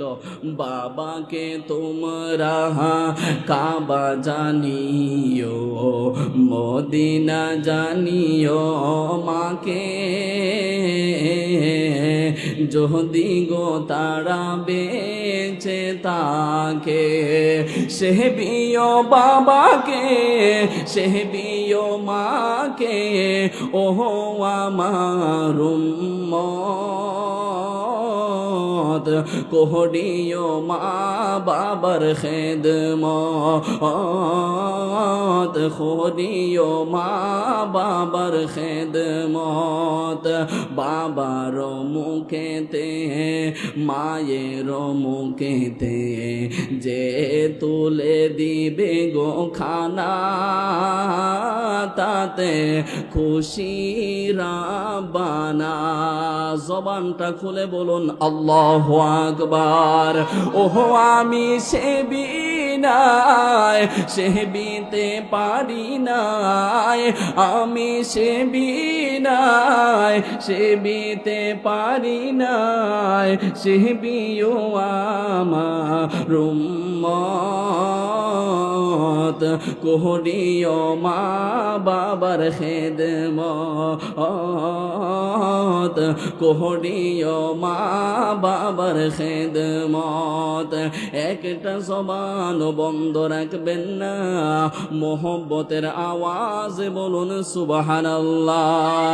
বলেছিল, বাবাকে তোমরা কাবা জানিও, মদিনা জানিও, মাকে যদি গো তারা বেঁচে তাকে, সেহবিও বাবাকে, সেহবিও মাকে, ওহো আমার উম্মত, কোহডিও মা বাবার খেদমত, কোহডিও মা বাবার খেদমত, বাবার মুখেতে মায়ের মুখেতে যে তুলে দিবে গো খানা, তাতে খুশি রাব্বানা। জবানটা খুলে বলুন আল্লাহু আকবার। ওহো আমি সেবি নাই, সেবিতে পারি নাই, আমি সেবি নাই, সেবিতে পারি নাই, সেবিও আমার উম্মত, কোহডিও মা বাবার খেদমত, কোহডিও মা বাবার খেদমত। একটা জবান বন্ধ রাখবেন না, মোহব্বতের আওয়াজে বলুন সুবহানাল্লাহ।